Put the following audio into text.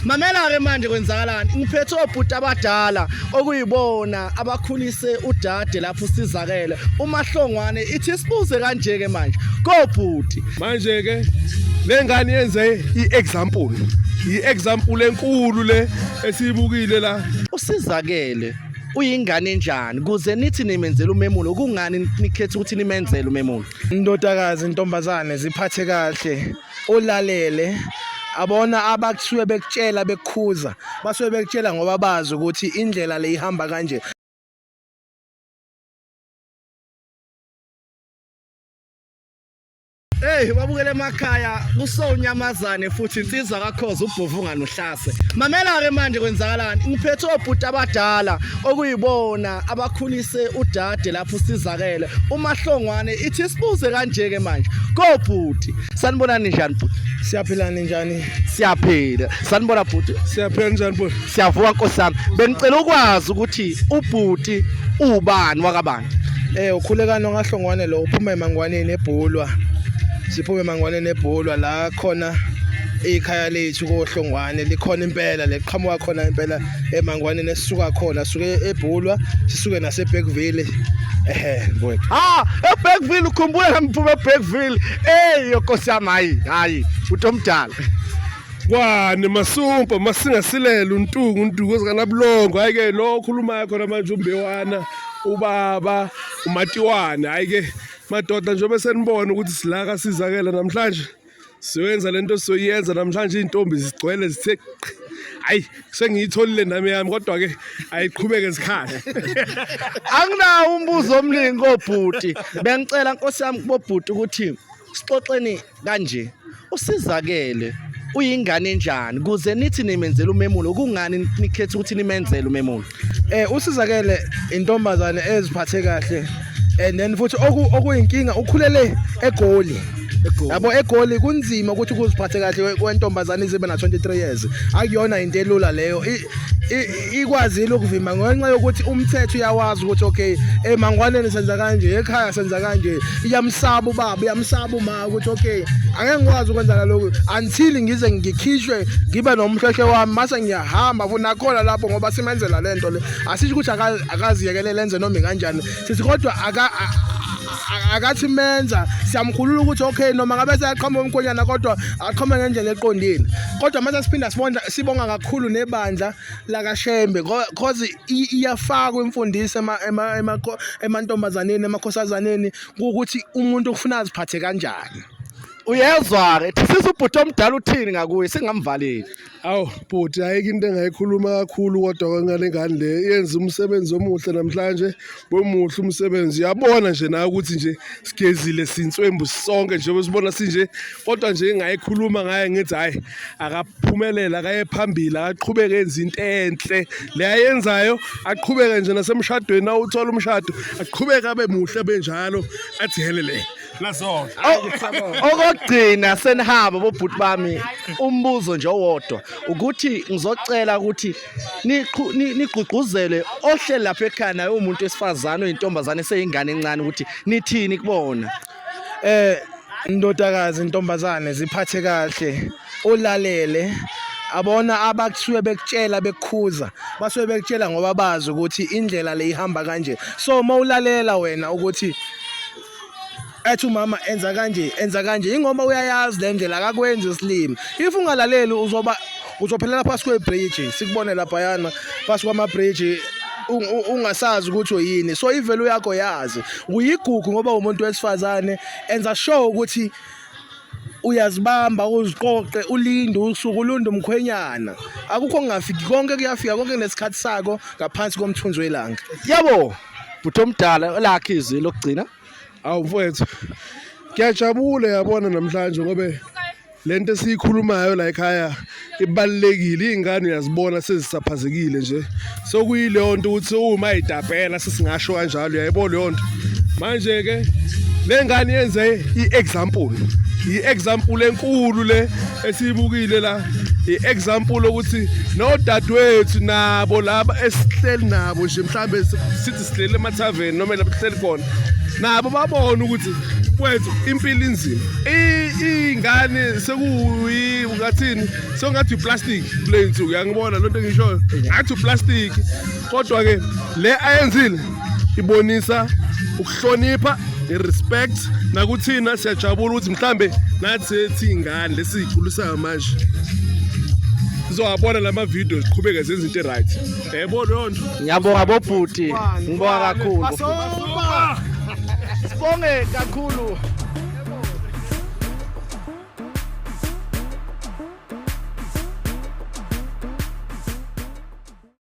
Mamela ke manje kwenzakalani ngiphethe obhuti abadala okuyibona abakhulise udade lapho usizakele uMahlongwane ithi sibuze kanje ke manje kobhuti manje ke lengane yenze i-example enkulu le esibukile la usizakele uyingane enjani kuze nithi nimenzela umemulo kungani nikhetha ukuthi nimenzele umemulo indodakazi intombazane ziphathe kahle ulalele abona abakusuke bekutshela bekukhuza basuke bekutshela ngoba bazi ukuthi indlela le ihamba kanje. Hey babukele emakhaya kusonyamazane futhi insizwa kakhoza ubhovu nohlase. Mamela ke manje kwenzakalani ngiphethe obhuti abadala okuyibona abakhulise udade lapho usizakele uMahlongwane ithi sibuze kanje ke manje kobhuti sanibona njani bhuti Siyaphila njani? Siyaphila. Sanibona bhuti? Siyaphila njani bhuti? Siyavuka nkosami. Bengicela ukwazi ukuthi ubhuti ubani wakabani? Ukhulekana noNgahlongwane lo uphuma eMangwaneni eBhulwa. Siphume eMangwaneni eBhulwa la khona ikhaya lethu koHlongwane likhona impela leqhamuka khona impela eMangwaneni esisuka khona suke eBhulwa sisuke naseBergville mfowethu. eBergville ukhumbula ngiphume eBergville. Nkosami hayi utomdala. Kwane masumpa masingasilela untuku ezikanabulongo hayi ke lo khuluma khona manje umbewana ubaba uMatiwana hayi ke madoda njengoba senibona ukuthi silaka sizakela namhlanje siwenza lento soyenza namhlanje intombi zigcwele zithe hayi sengiyitholile nami yami kodwa ke ayiqhubeke zikhaya. Anginawo umbuzo omningi obhuti bengicela nkosi yami kubobhuti ukuthi sixoxeni kanje usizakele uyingane enjani kuze nithi nimenzela umemulo kungani nikhetha ukuthi nimenzele umemulo usizakele intombazane eziphathe kahle and then futhi okuyinkinga ukhulele eGoli yabo eGoli kunzima ukuthi ukuziphathe kahle kwentombazane izibe na 23 years akuyona into elula leyo ikwazile ukuvimba ngenxa yokuthi umthetho uyawazi ukuthi okay eMangwaneni senza kanje ekhaya senza kanje iyamsaba ubaba iyamsaba uma ukuthi okay angeke ngikwazi ukwenza lokho until ngize ngikhishwe ngibe nomhlehlo wami mase ngiyahamba futhi nakhona lapho ngoba simenzela lento le asisho ukuthi akaziyekele lenze noma kanjani sithi kodwa akathi menza siyamkhulula ukuthi okay noma ngabe seyaqhamuka umkhonyana kodwa aqhamuka ngendlela eqondile kodwa mase siphinda sibonga kakhulu nebandla lakaShembe because iyafaka imfundiso emantombazaneni emakhosazaneni ukuthi umuntu ufuna aziphathe kanjani. Uyezwa ke sisi ubhuti omdala uthini ngakuye singamvaleli. Awu bhuti ayike into engayikhuluma kakhulu kodwa ngale ngane le yenza umsebenzi omuhle namhlanje bomuhle umsebenzi yabona nje na ukuthi nje sigezile sinswembu sonke nje besibona sinje kodwa nje engayikhuluma ngaye ngithi hayi akaphumelela akaye phambili akaqhubeke enza into enhle le ayenzayo aqhubeke nje nasemshadweni awuthola umshado aqhubeke abe muhle benjalo athi helele lasona. Okugcina senihamba bobhuti bami umbuzo nje owodwa ukuthi ngizocela ukuthi nigqugquzele ohleli lapha ekhaya naye umuntu wesifazane oyintombazane seyingane encane ukuthi nithini kubona. Indodakazi intombazane ziphathe kahle ulalele abona abakusuke bekutshela bekukhuza basuke bekutshela ngoba bazi ukuthi indlela le ihamba kanje so mawulalela wena ukuthi ethi umama enza kanje ingoma uyayazi le ndlela akakwenzi isilimi if ungalaleli uzophelela phansi kwebridge sikubone lapha yana phansi kwamabridge ungasazi ukuthi uyini so ivelu yakho yazi uyigugu ngoba umuntu wesifazane enza sure ukuthi uyazibamba uziqoqe ulinde usuku ulunde umkhwenyana akukho ngafiki konke kuyafika konke nesikhathi sako ngaphansi komthunzi welanga. Yabo bhuti omdala lakhe izwi lokugcina. Awu mfowethu ngiyajabula yabona namhlanje ngoba lento esikhulumayo la ekhaya ibalekile ingane uyazibona sezisaphazekile nje sokuyile nto ukuthi uma idabhela sesingasho kanjalo uyayibona leyo nto manje ke lengane yenze i-example enkulu le esibukile la i-example ukuthi nodadewethu nabo laba esihleli nabo nje mhlambe sithi sihlele emathaveni noma lapho sihleli khona nabo babona ukuthi mfowethu impilo inzima ingane ungathini songathi plastic kule insuku uyangibona lonto ngisho ngathi plastic kodwa ke le ayenzile ibonisa ukuhlonipha irespect nakuthina siyajabula ukuthi mhlambe nathi sethi ingane lesikhulisa manje sizowabona lama videos siqhubeke zenza into right yebo lonto ngiyabonga bobhuti ngibonga kakhulu sibonge kakhulu